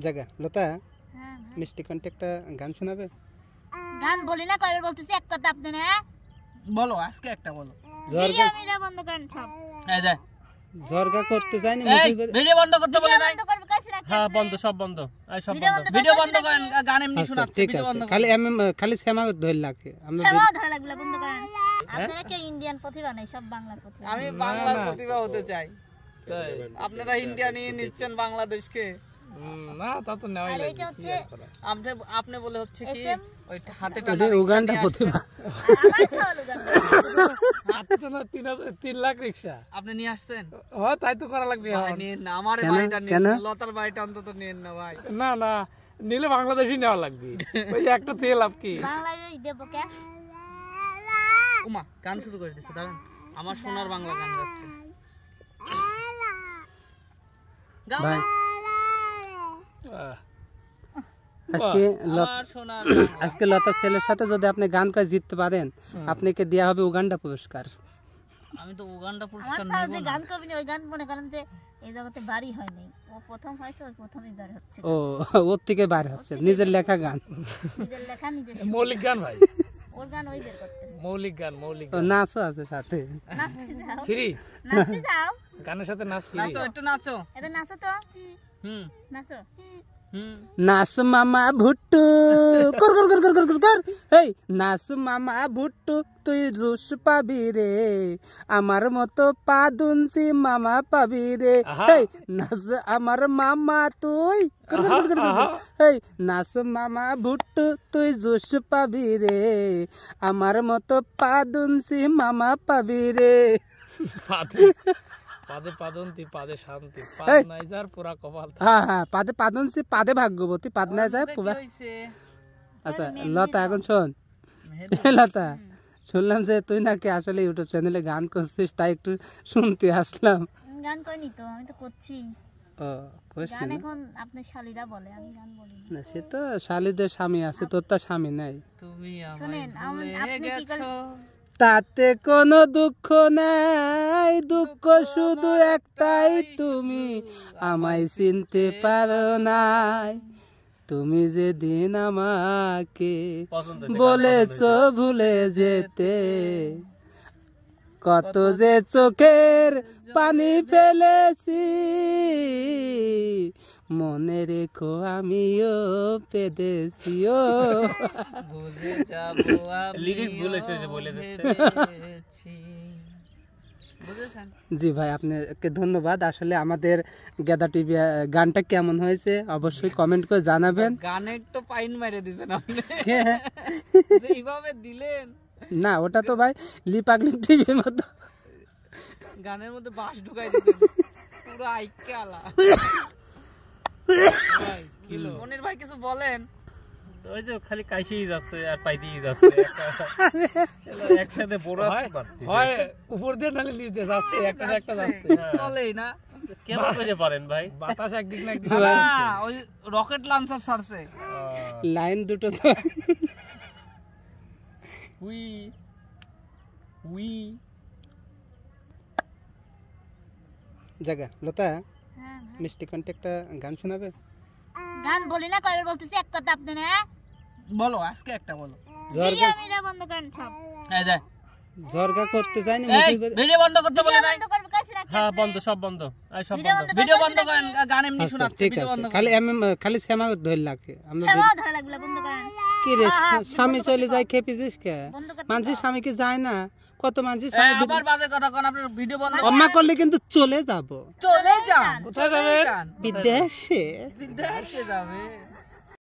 জায়গা লতা মিষ্টি কণ্ঠে একটা গান শোনাবে? গান বলি না, কয়বার বলতেছি এক কথা আপনি না বলো, আজকে একটা বলো। ঝরগা ভিডিও বন্ধ করেন সব। এই যে ঝরগা করতে যায়নি ভিডিও বন্ধ করতে বলে নাই। বন্ধ করবে কাছে রাখেন। হ্যাঁ বন্ধ, সব বন্ধ, এই সব ভিডিও বন্ধ। বন্ধ ভিডিও বন্ধ করেন, গান এমনি শোনাচ্ছে, ঠিক ভিডিও আছে বন্ধ খালি আমি খালি শ্যামা ধরে লাগে আমরা সেবাও ধরে লাগলো, বন্ধ করেন। আপনারা কি ইন্ডিয়ান প্রতিভা নাই, সব বাংলার প্রতিভা। আমি বাংলার প্রতিভা হতে চাই। আপনারা ইন্ডিয়া নিয়ে নিচ্ছেন বাংলাদেশকে। না তা তো নেওয়াই আর লাগে। এইটা হচ্ছে আপনি বলে হচ্ছে কি ওই হাতে এটা টানা উগান্ডা প্রতিভা। আমার সওয়াল উগান্ডা। হাতে তো না 3 লাখ রিকশা আপনি নিয়ে আসছেন? ও তাই তো করা লাগবে। ভাই নিন না, আমার বাড়িটা নিন, লতার বাড়িটা অন্তত নিন না ভাই। না না নিলে বাংলাদেশই নেওয়া লাগবে। ওই একটা তেল লাভ কি? বাংলায় দেবো কে? উমা গান শুরু করে দিচ্ছে, দাঁড়ান। আমার সোনার বাংলা গান গাচ্ছে। গাও ভাই না। আমার সোনার আজকে লতা ছেলের সাথে যদি আপনি গান করে জিততে পারেন আপনাকে দেওয়া হবে উগান্ডা পুরস্কার। আমি তো উগান্ডা আমার পুরস্কার স্যার নেব যে না। গান করবেন ওই গান মনে করেন যে এই জগতে বাড়ি হয়নি, ও প্রথম হয়েছে, ওই প্রথমই বার হচ্ছে। ও ওর থেকে বাইরে হচ্ছে নিজের লেখা গান। নিজের লেখা নিজের মৌলিক গান ভাই, ওর গান ওই বের করতে। মৌলিক গান, মৌলিক ও নাচও আছে সাথে। নাচতে যাও, ফ্রি নাচতে যাও, গানের সাথে নাচ ফ্রি। নাচো, একটু নাচো। এটা নাচো তো, হুম নাচো। হুম। নাচ মামা ভুট্টু কর কর কর কর কর কর। এই নাচ মামা ভুট্টু তুই জুস পাবি রে, আমার মতো পাদুনসি মামা পাবি রে। এই নাচ আমার মামা তুই কর কর কর কর কর। এই নাচ মামা ভুট্টু তুই জুস পাবি রে, আমার মতো পাদুনসি মামা পাবি রে। পাদে পাদন্তি পাদে শান্তি, পাদ নাই যার পুরা কপাল। হ্যাঁ হ্যাঁ পাদে পাদুনসি পাদে ভাগ্যবতী, পাদ নাই যায় কি পুবা। হইছে? আচ্ছা লতা এখন শোন। লতা শুনলাম যে তুই নাকি আসলে ইউটিউব চ্যানেলে গান করছিস, তাই একটু শুনতে আসলাম। গান করিনি তো, আমি তো করছি ও কইস গান। না? এখন আপনার শালীরা বলে, আমি গান বলি না। না সে তো শালীদের স্বামী আছে, তোর তো স্বামী নাই। তুমি শুনেন, আমায় আপনি ভুলে কি গেছো। তাতে কোনো দুঃখ নাই, দুঃখ শুধু একটাই, তুমি আমায় চিনতে পারো নাই। তুমি যেদিন আমাকে বলেছ ভুলে যেতে, কত যে চোখের পানি ফেলেছি, মনে রেখো আমিও পেদেছি। ও ভুলে যাবো আমি, লিরিক্স বলেছে যে বলে দিচ্ছে। ভেবেছি। বুঝেছেন? জি ভাই আপনাকে ধন্যবাদ। আসলে আমাদের গেদা টিভি গানটা কেমন হয়েছে অবশ্যই কমেন্ট করে জানাবেন। গানে তো পাইন মেরে দিছেন আপনি, যে এইভাবে দিলেন। না ওটা তো ভাই লিপাগলি টিভির মতো। গানের মধ্যে বাঁশ ঢুকাই দিতেন পুরো আইকে আলা। মনির ভাই কিছু বলেন। ওই যে খালি কাইশেই যাচ্ছে আর পাইতেই যাচ্ছে, একসাথে বড় হয় উপর দিয়ে নালে নিচ দিয়ে যাচ্ছে, একটা একটা যাচ্ছে। চলেই না, কেন করে পারেন ভাই? বাতাস একদিক না একদিক। না ওই রকেট লঞ্চার ছাড়ছে। লাইন দুটো তো উই উই জায়গা লতা হ্যাঁ মিষ্টি কণ্ঠে একটা গান শোনাবে? গান বলি না, কয়বার বলতেছি এক কথা আপনি না বলো, আজকে একটা বলো। ঝরগা ভিডিও বন্ধ করেন সব। এই যে ঝরগা করতে যায়নি ভিডিও বন্ধ করতে বলে নাই। বন্ধ করবে কাছে রাখেন। হ্যাঁ বন্ধ, সব বন্ধ, এই সব বন্ধ। ভিডিও বন্ধ করেন, গান এমনি শোনাচ্ছে, ঠিক ভিডিও আছে বন্ধ খালি আমি খালি শ্যামা ধরে লাগে আমরা। সেবাও ধরে লাগলো, বন্ধ করেন। কি রে স্বামী চলে যায় খেপিছিস কে? বন্ধ করতে মানুষের স্বামীকে যায় না, কত মানুষের স্বামী আবার বাজে কথা কোন, আপনার ভিডিও বন্ধ অম্মা করলে কিন্তু চলে যাব। চলে যান। কোথায় যাবেন? বিদেশে বিদেশে যাবে।